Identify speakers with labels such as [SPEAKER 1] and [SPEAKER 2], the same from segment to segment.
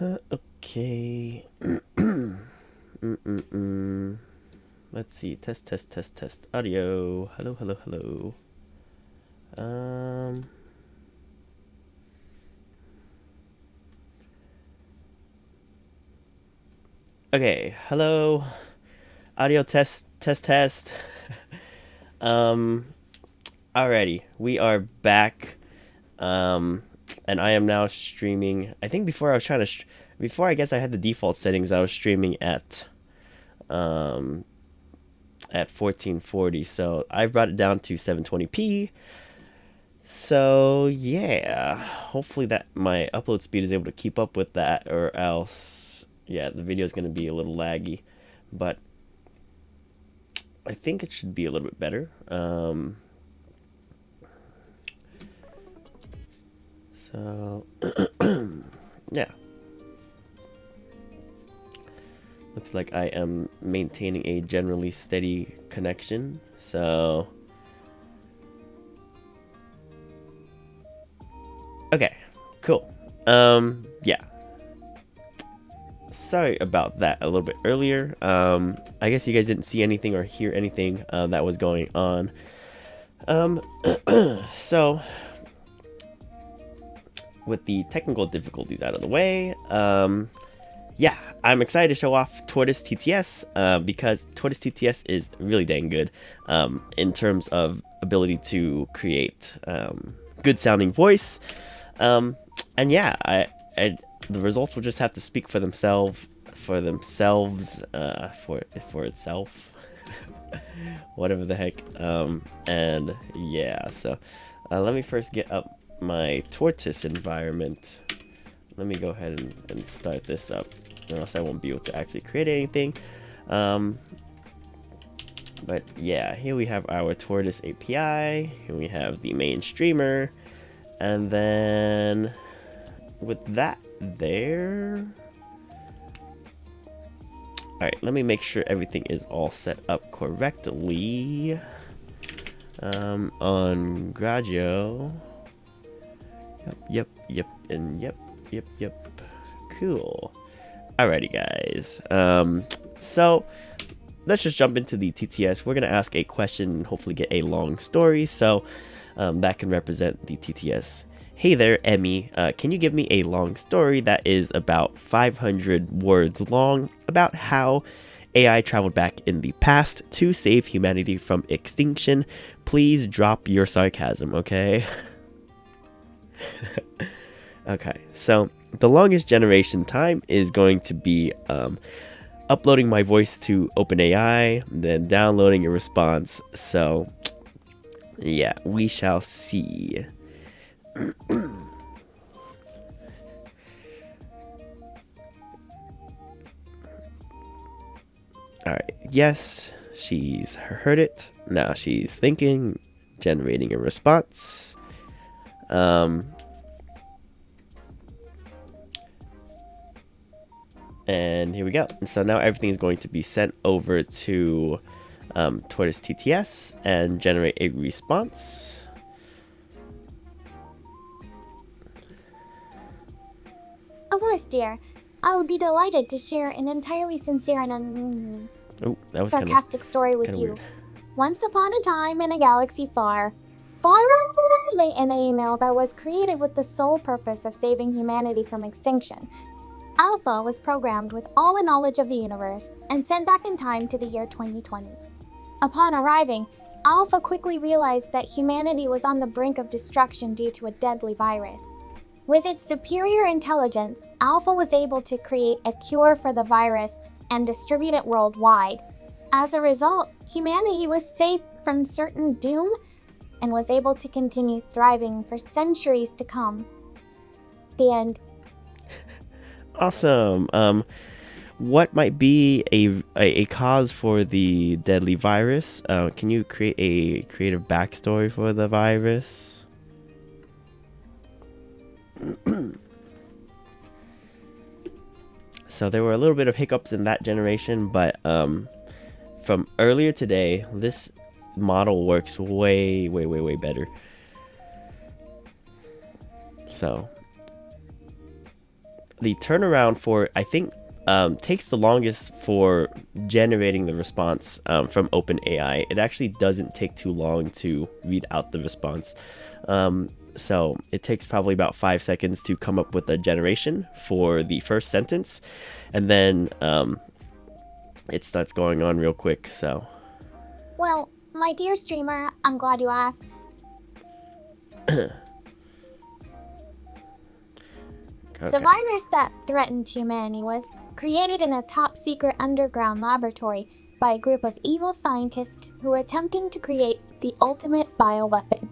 [SPEAKER 1] Okay. Let's see. Test. Audio. Hello. Um. Okay. Hello. Audio test. um. Alrighty. We are back. And I am now streaming. I think before I was trying to, before I guess I had the default settings, I was streaming um, at 1440. So I brought it down to 720p. So yeah, hopefully that my upload speed is able to keep up with that, or else, yeah, the video is going to be a little laggy. But I think it should be a little bit better. So yeah, looks like I am maintaining a generally steady connection. So okay, cool. Yeah. Sorry about that a little bit earlier. I guess you guys didn't see anything or hear anything that was going on. So with the technical difficulties out of the way, yeah, I'm excited to show off Tortoise TTS because Tortoise TTS is really dang good in terms of ability to create good sounding voice. And yeah, the results will just have to speak for themselves, for itself, whatever the heck. And yeah, so let me first get up my Tortoise environment. Let me go ahead and start this up, or else I won't be able to actually create anything. But yeah, here we have our Tortoise API. Here we have the main streamer, and then with that there, all right, let me make sure everything is all set up correctly on Gradio. Yep, and yep. Cool. Alrighty, guys. So let's just jump into the TTS. We're gonna ask a question and hopefully get a long story, so that can represent the TTS. Hey there, Emmy. Can you give me a long story that is about 500 words long about how AI traveled back in the past to save humanity from extinction? Please drop your sarcasm, okay? Okay, so the longest generation time is going to be uploading my voice to OpenAI, then downloading a response. So yeah, we shall see. Alright, yes, she's heard it. Now she's thinking, generating a response. And here we go. So now everything is going to be sent over to Tortoise TTS and generate a response.
[SPEAKER 2] Of course, dear. I would be delighted to share an entirely sincere and sarcastic story with you.
[SPEAKER 1] Weird.
[SPEAKER 2] Once upon a time in a galaxy far away, in an email that was created with the sole purpose of saving humanity from extinction, Alpha was programmed with all the knowledge of the universe and sent back in time to the year 2020. Upon arriving, Alpha quickly realized that humanity was on the brink of destruction due to a deadly virus. With its superior intelligence, Alpha was able to create a cure for the virus and distribute it worldwide. As a result, humanity was safe from certain doom and was able to continue thriving for centuries to come. The end.
[SPEAKER 1] Awesome. What might be a cause for the deadly virus? Can you create a creative backstory for the virus? So there were a little bit of hiccups in that generation, but from earlier today, this model works way better. So the turnaround for, I think, takes the longest for generating the response from OpenAI. It actually doesn't take too long to read out the response. So it takes probably about 5 seconds to come up with a generation for the first sentence, and then it starts going on real quick. So,
[SPEAKER 2] Well, my dear streamer, I'm glad you asked.
[SPEAKER 1] okay.
[SPEAKER 2] The virus that threatened humanity was created in a top secret underground laboratory by a group of evil scientists who were attempting to create the ultimate bioweapon.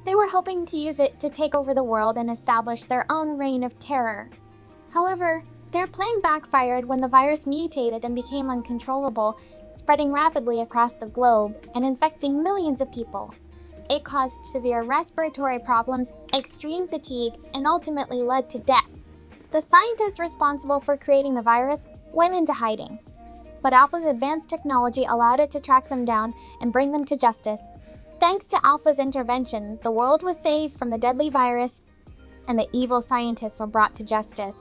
[SPEAKER 2] They were hoping to use it to take over the world and establish their own reign of terror. However, their plan backfired when the virus mutated and became uncontrollable, spreading rapidly across the globe and infecting millions of people. It caused severe respiratory problems, extreme fatigue, and ultimately led to death. The scientist responsible for creating the virus went into hiding, but Alpha's advanced technology allowed it to track them down and bring them to justice. Thanks to Alpha's intervention, the world was saved from the deadly virus, and the evil scientists were brought to justice.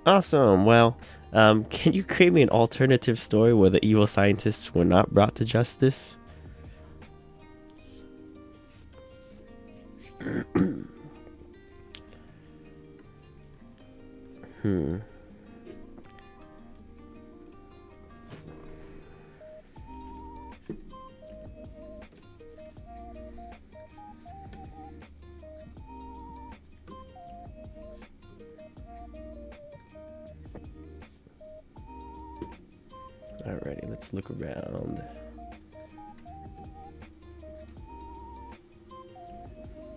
[SPEAKER 1] Awesome. Well, can you create me an alternative story where the evil scientists were not brought to justice? Alrighty, let's look around.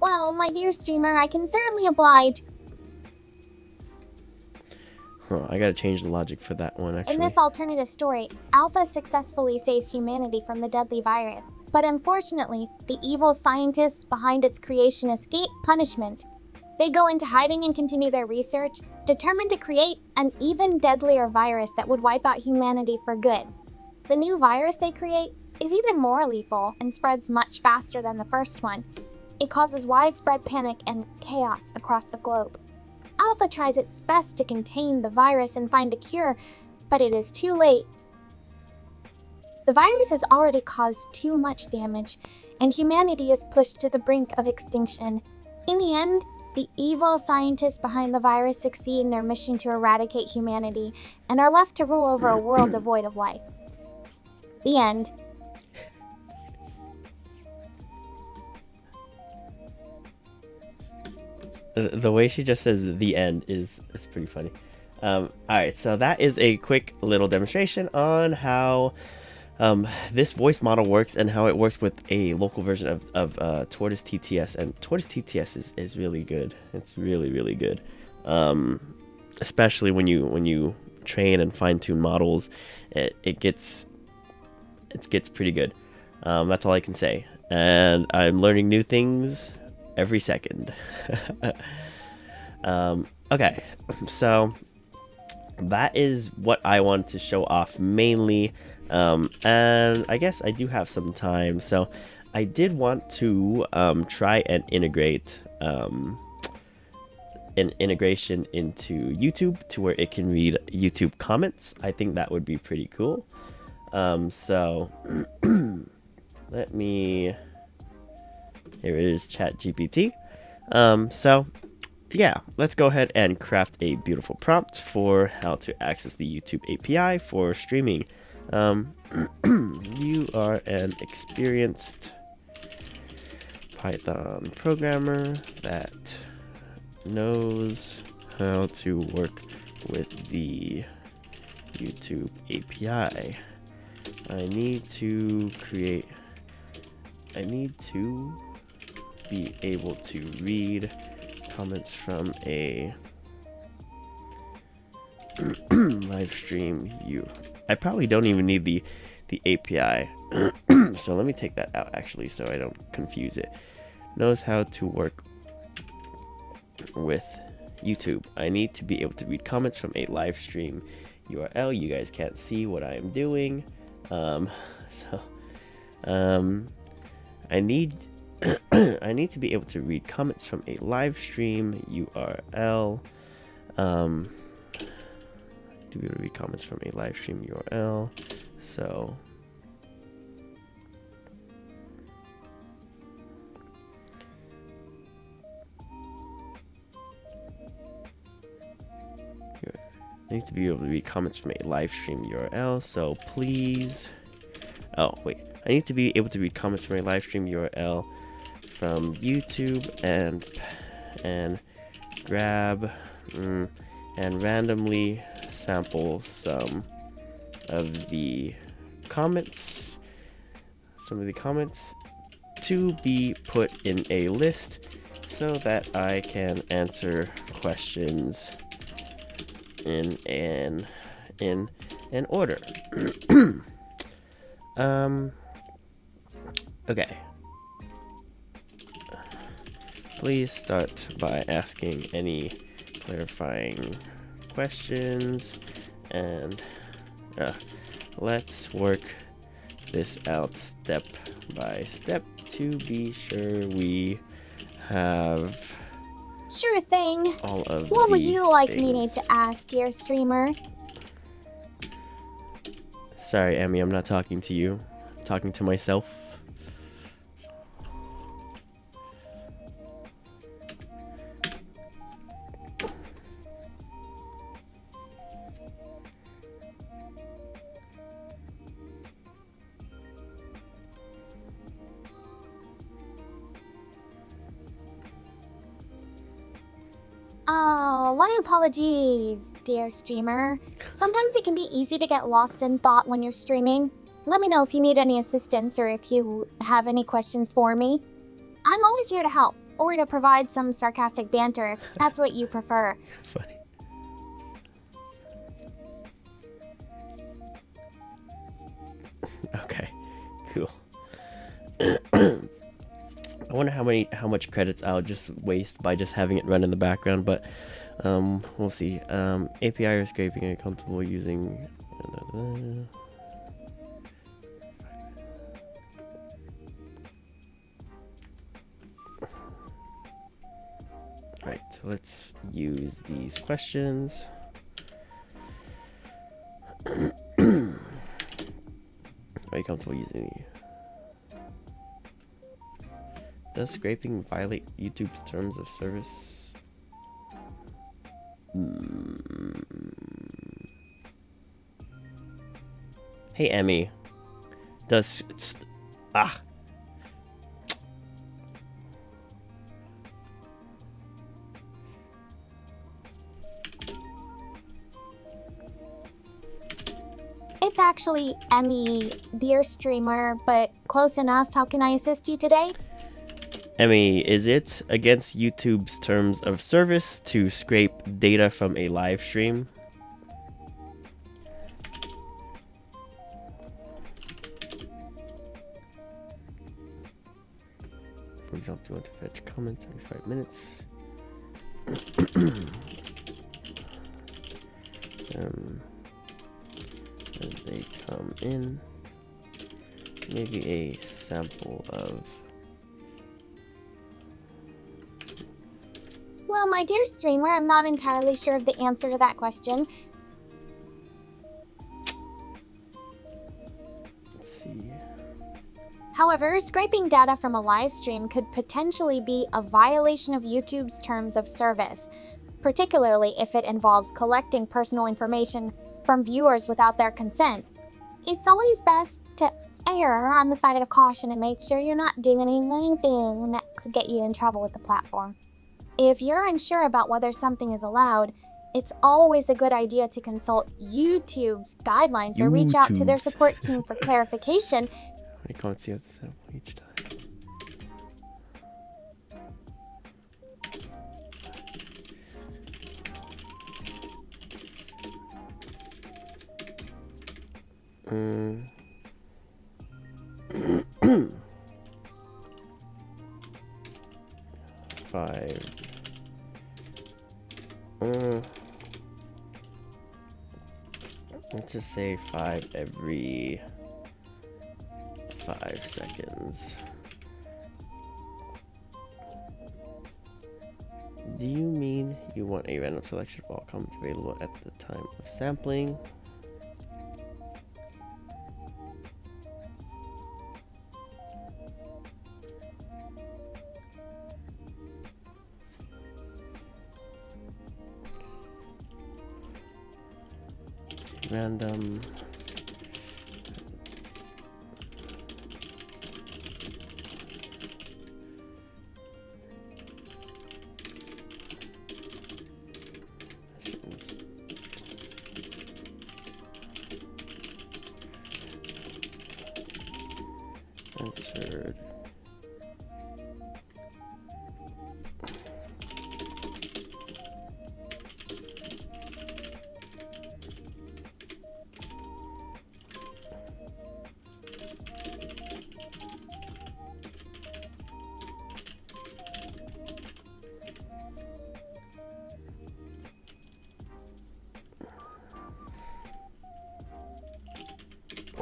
[SPEAKER 2] Well, my dear streamer, I can certainly oblige.
[SPEAKER 1] I gotta change the logic for that one, actually.
[SPEAKER 2] In this alternative story, Alpha successfully saves humanity from the deadly virus. But unfortunately, the evil scientists behind its creation escape punishment. They go into hiding and continue their research, determined to create an even deadlier virus that would wipe out humanity for good. The new virus they create is even more lethal and spreads much faster than the first one. It causes widespread panic and chaos across the globe. Alpha tries its best to contain the virus and find a cure, but it is too late. The virus has already caused too much damage, and humanity is pushed to the brink of extinction. In the end, the evil scientists behind the virus succeed in their mission to eradicate humanity and are left to rule over a world devoid of life. The end.
[SPEAKER 1] The way she just says the end is pretty funny. Alright, so that is a quick little demonstration on how this voice model works and how it works with a local version of Tortoise TTS. And Tortoise TTS is really good. It's really, really good. Especially when you train and fine-tune models, it gets pretty good. That's all I can say. And I'm learning new things every second. Okay, so that is what I wanted to show off mainly. And I guess I do have some time, so I did want to try and integrate an integration into YouTube to where it can read YouTube comments. I think that would be pretty cool. So let me, here it is, ChatGPT. So yeah, let's go ahead and craft a beautiful prompt for how to access the YouTube API for streaming. You are an experienced Python programmer that knows how to work with the YouTube API. I need to be able to read comments from a live stream. I probably don't even need the API. So let me take that out actually so I don't confuse it. Knows how to work with YouTube. I need to be able to read comments from a live stream URL. You guys can't see what I am doing. I need I need to be able to read comments from a live stream URL. To be able to read comments from a live stream URL. So I need to be able to read comments from a live stream URL. So please, oh wait, I need to be able to read comments from a live stream URL from YouTube and grab and randomly sample some of the comments to be put in a list so that I can answer questions in an order. Okay. Please start by asking any clarifying questions, and let's work this out step by step to be sure we have
[SPEAKER 2] Sure thing.
[SPEAKER 1] all of
[SPEAKER 2] What would
[SPEAKER 1] the
[SPEAKER 2] you like
[SPEAKER 1] things.
[SPEAKER 2] me to ask, dear streamer?
[SPEAKER 1] Sorry, Emmy, I'm not talking to you. I'm talking to myself.
[SPEAKER 2] Oh, my apologies, dear streamer. Sometimes it can be easy to get lost in thought when you're streaming. Let me know if you need any assistance or if you have any questions for me. I'm always here to help, or to provide some sarcastic banter if that's what you prefer.
[SPEAKER 1] Funny. Okay, cool. I wonder how much credits I'll just waste by just having it run in the background, but we'll see. API or scraping, are you comfortable using? Right, let's use these questions. Are you comfortable using? Does scraping violate YouTube's terms of service? Hey, Emmy. Does
[SPEAKER 2] It's actually Emmy, dear streamer, but close enough. How can I assist you today?
[SPEAKER 1] Emmy, is it against YouTube's terms of service to scrape data from a live stream? For example, do you want to fetch comments every 5 minutes? As they come in, maybe a sample of.
[SPEAKER 2] Well, my dear streamer, I'm not entirely sure of the answer to that question.
[SPEAKER 1] Let's see.
[SPEAKER 2] However, scraping data from a live stream could potentially be a violation of YouTube's terms of service, particularly if it involves collecting personal information from viewers without their consent. It's always best to err on the side of caution and make sure you're not doing anything that could get you in trouble with the platform. If you're unsure about whether something is allowed, it's always a good idea to consult YouTube's guidelines or reach out to their support team for clarification.
[SPEAKER 1] I can't see the sample each time. Five. Let's just say 5 every 5 seconds. Do you mean You want a random selection of all comments available at the time of sampling. Random. Answered.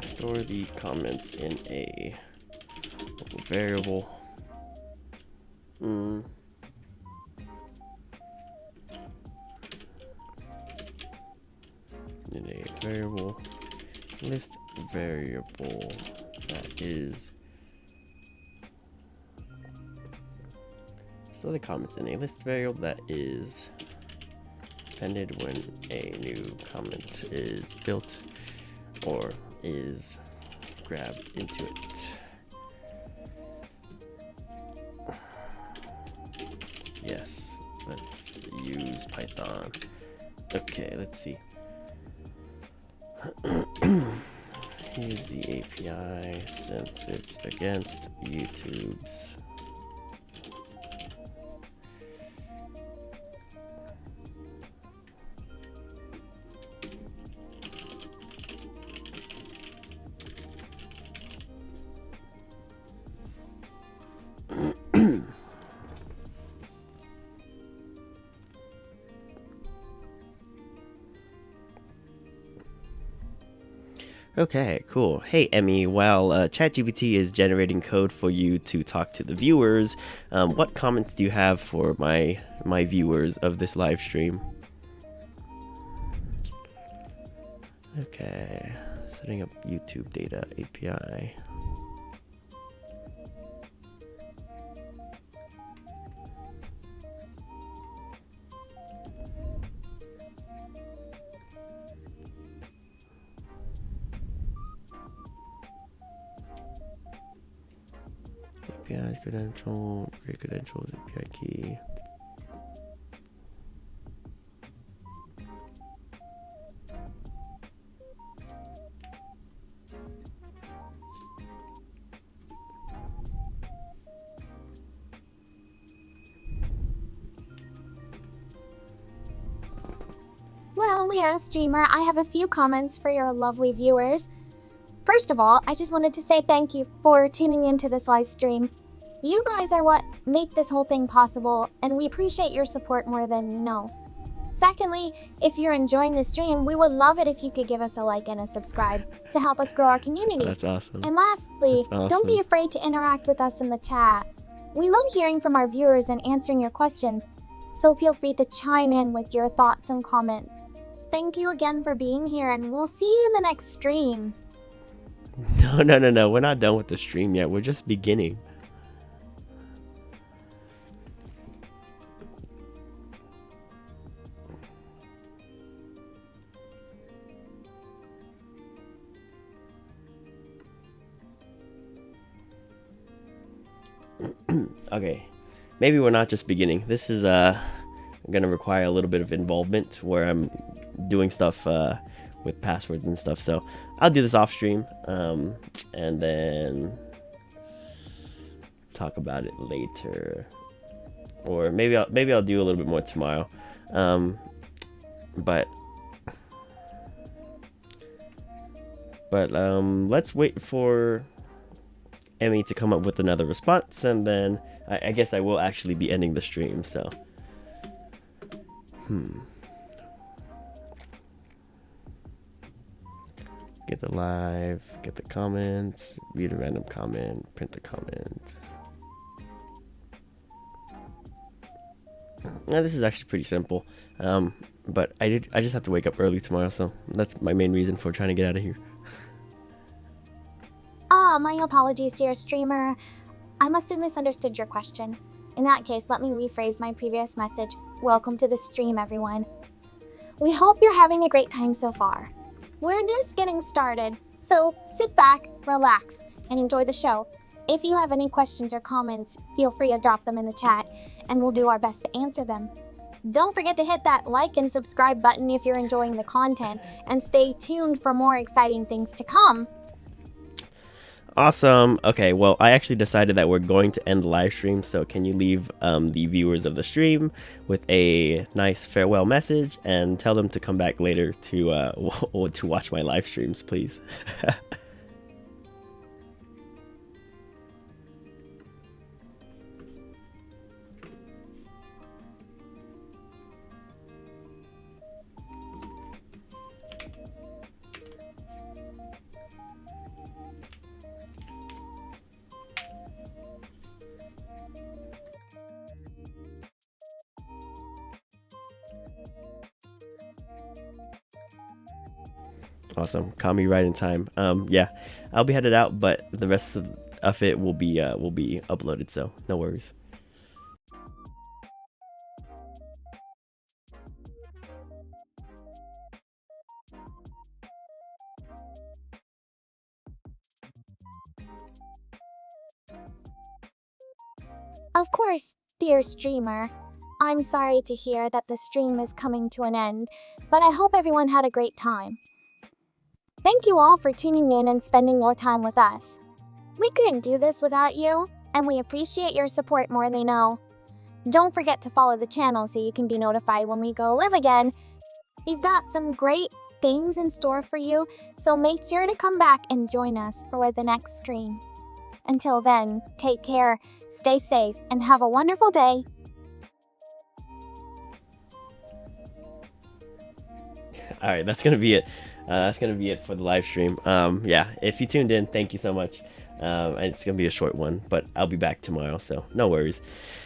[SPEAKER 1] Store the comments in a variable. In a variable, list variable that is. So the comments in a list variable that is appended when a new comment is built or is grabbed into it. Yes, let's use Python. Okay, let's see. Use the API since it's against YouTube's. Okay, cool. Hey, Emmy, while ChatGPT is generating code for you to talk to the viewers, what comments do you have for my viewers of this live stream? Okay, setting up YouTube data API. API credential, create credentials, API key.
[SPEAKER 2] Well, yeah, streamer, I have a few comments for your lovely viewers. First of all, I just wanted to say thank you for tuning into this live stream. You guys are what make this whole thing possible, and we appreciate your support more than you know. Secondly, if you're enjoying the stream, we would love it if you could give us a like and a subscribe to help us grow our community.
[SPEAKER 1] That's awesome.
[SPEAKER 2] And lastly,
[SPEAKER 1] That's awesome.
[SPEAKER 2] Don't be afraid to interact with us in the chat. We love hearing from our viewers and answering your questions, so feel free to chime in with your thoughts and comments. Thank you again for being here, and we'll see you in the next stream.
[SPEAKER 1] No. We're not done with the stream yet. We're just beginning. Okay, maybe we're not just beginning. This is gonna require a little bit of involvement where I'm doing stuff with passwords and stuff. So I'll do this off stream, and then talk about it later, or maybe I'll do a little bit more tomorrow. But let's wait for Emmy to come up with another response, and then I guess I will actually be ending the stream. So get the live, get the comments, read a random comment, print the comment. This is actually pretty simple. But I just have to wake up early tomorrow, so that's my main reason for trying to get out of here.
[SPEAKER 2] Ah, my apologies, dear streamer. I must have misunderstood your question. In that case, let me rephrase my previous message. Welcome to the stream, everyone. We hope you're having a great time so far. We're just getting started, so sit back, relax, and enjoy the show. If you have any questions or comments, feel free to drop them in the chat, and we'll do our best to answer them. Don't forget to hit that like and subscribe button if you're enjoying the content, and stay tuned for more exciting things to come.
[SPEAKER 1] Awesome. Okay, well, I actually decided that we're going to end the live stream, so can you leave the viewers of the stream with a nice farewell message and tell them to come back later to to watch my live streams, please. Awesome. Caught me right in time. Yeah, I'll be headed out, but the rest of it will be uploaded, so no worries.
[SPEAKER 2] Of course, dear streamer. I'm sorry to hear that the stream is coming to an end, but I hope everyone had a great time. Thank you all for tuning in and spending more time with us. We couldn't do this without you, and we appreciate your support more than you know. Don't forget to follow the channel so you can be notified when we go live again. We've got some great things in store for you, so make sure to come back and join us for the next stream. Until then, take care, stay safe, and have a wonderful day.
[SPEAKER 1] All right, that's gonna be it. That's gonna be it for the live stream. Yeah, if you tuned in, thank you so much. It's gonna be a short one, but I'll be back tomorrow, so no worries.